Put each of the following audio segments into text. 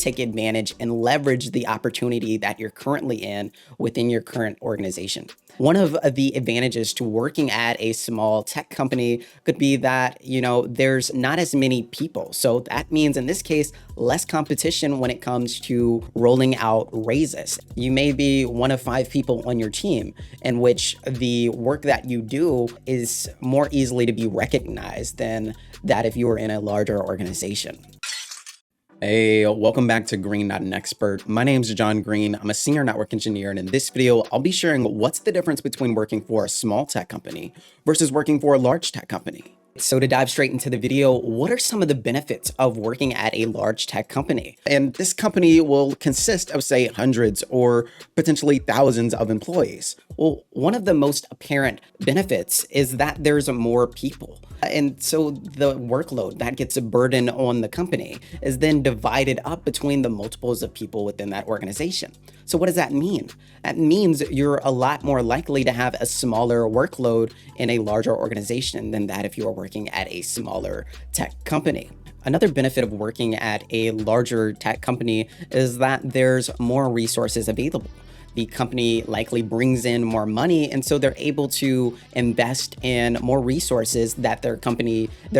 take advantage and leverage the opportunity that you're currently in within your current organization. One of the advantages to working at a small tech company could be that, there's not as many people. So that means in this case, less competition when it comes to rolling out raises. You may be one of 5 people on your team in which the work that you do is more easily to be recognized than that if you were in a larger organization. Hey, welcome back to Green Not an Expert. My name is John Green. I'm a senior network engineer, and in this video, I'll be sharing what's the difference between working for a small tech company versus working for a large tech company. So to dive straight into the video, what are some of the benefits of working at a large tech company? And this company will consist of, say, hundreds or potentially thousands of employees. Well, one of the most apparent benefits is that there's more people. And so the workload that gets a burden on the company is then divided up between the multiples of people within that organization. So what does that mean? That means you're a lot more likely to have a smaller workload in a larger organization than that if you were working at a smaller tech company. Another benefit of working at a larger tech company is that there's more resources available. The company likely brings in more money, and so they're able to invest in more resources that their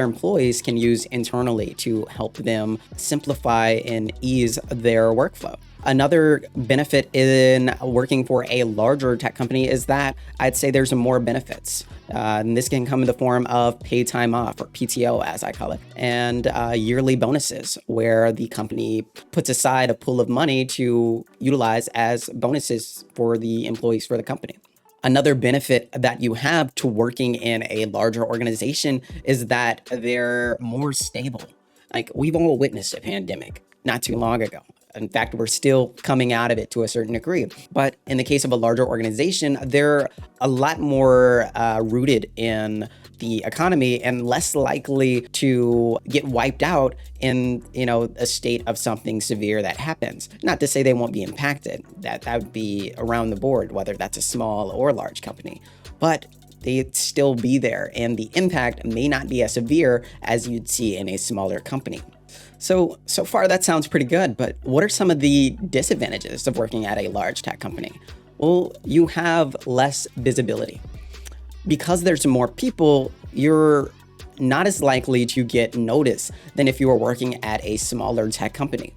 employees can use internally to help them simplify and ease their workflow. Another benefit in working for a larger tech company is that I'd say there's more benefits. And this can come in the form of paid time off, or PTO as I call it, and yearly bonuses where the company puts aside a pool of money to utilize as bonuses for the employees for the company. Another benefit that you have to working in a larger organization is that they're more stable. Like, we've all witnessed a pandemic not too long ago. In fact, we're still coming out of it to a certain degree. But in the case of a larger organization, they're a lot more rooted in the economy and less likely to get wiped out in, a state of something severe that happens. Not to say they won't be impacted. That would be around the board, whether that's a small or large company. But they'd still be there, and the impact may not be as severe as you'd see in a smaller company. So far that sounds pretty good, but what are some of the disadvantages of working at a large tech company? Well, you have less visibility. Because there's more people, you're not as likely to get noticed than if you were working at a smaller tech company.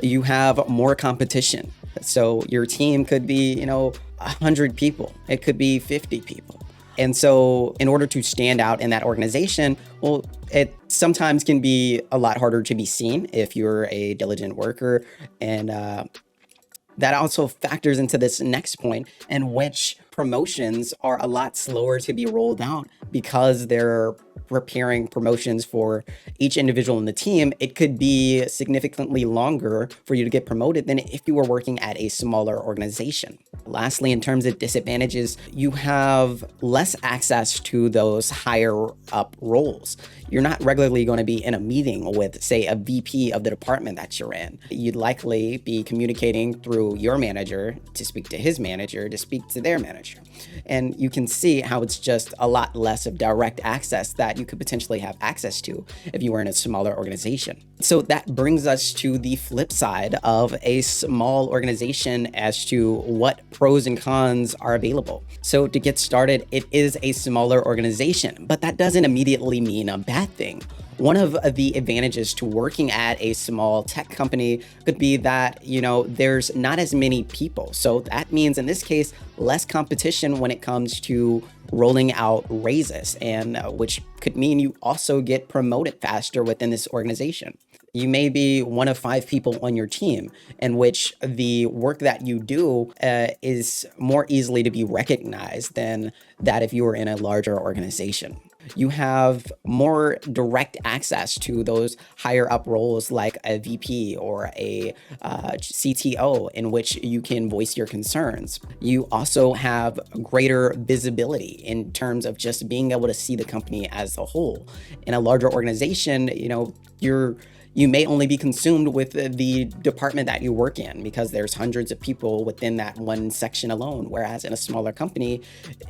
You have more competition. So your team could be, 100 people. It could be 50 people. And so in order to stand out in that organization, well, it sometimes can be a lot harder to be seen if you're a diligent worker. And that also factors into this next point, in which promotions are a lot slower to be rolled out because they're preparing promotions for each individual in the team. It could be significantly longer for you to get promoted than if you were working at a smaller organization. Lastly, in terms of disadvantages, you have less access to those higher up roles. You're not regularly going to be in a meeting with, say, a VP of the department that you're in. You'd likely be communicating through your manager to speak to his manager to speak to their manager. And you can see how it's just a lot less of direct access that you could potentially have access to if you were in a smaller organization. So that brings us to the flip side of a small organization as to what pros and cons are available. So to get started, it is a smaller organization, but that doesn't immediately mean a bad thing. One of the advantages to working at a small tech company could be that, there's not as many people. So that means in this case, less competition when it comes to rolling out raises, and which could mean you also get promoted faster within this organization. You may be one of 5 people on your team in which the work that you do is more easily to be recognized than that if you were in a larger organization. You have more direct access to those higher up roles like a VP or a CTO in which you can voice your concerns. You also have greater visibility in terms of just being able to see the company as a whole. In a larger organization, you may only be consumed with the department that you work in because there's hundreds of people within that one section alone. Whereas in a smaller company,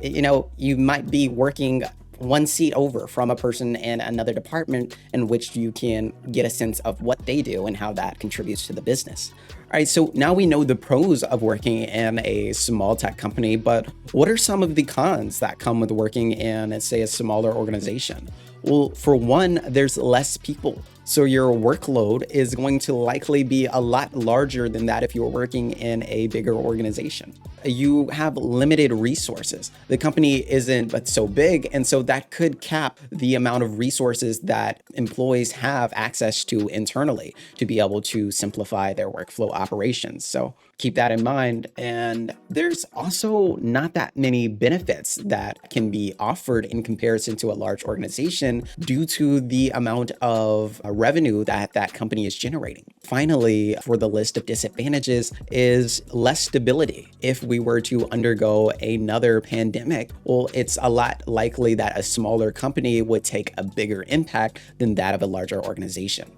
you might be working one seat over from a person in another department in which you can get a sense of what they do and how that contributes to the business. All right, so now we know the pros of working in a small tech company, but what are some of the cons that come with working in, say, a smaller organization? Well, for one, there's less people. So your workload is going to likely be a lot larger than that if you were working in a bigger organization. You have limited resources. The company isn't but so big, and so that could cap the amount of resources that employees have access to internally to be able to simplify their workflow operations. So keep that in mind. And there's also not that many benefits that can be offered in comparison to a large organization due to the amount of revenue that that company is generating. Finally, for the list of disadvantages is less stability. If we were to undergo another pandemic, well, it's a lot likely that a smaller company would take a bigger impact than that of a larger organization.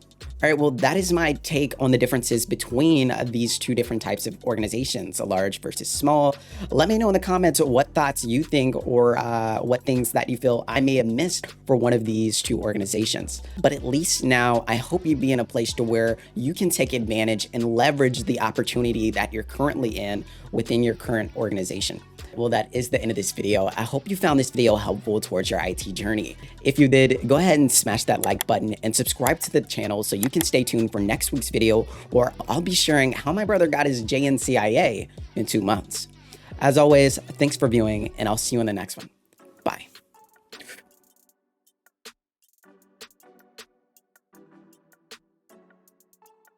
All right, well, that is my take on the differences between these two different types of organizations, a large versus small. Let me know in the comments what thoughts you think or what things that you feel I may have missed for one of these two organizations. But at least now, I hope you be in a place to where you can take advantage and leverage the opportunity that you're currently in within your current organization. Well, that is the end of this video. I hope you found this video helpful towards your IT journey. If you did, go ahead and smash that like button and subscribe to the channel so you can stay tuned for next week's video, where I'll be sharing how my brother got his JNCIA in 2 months. As always, thanks for viewing, and I'll see you in the next one.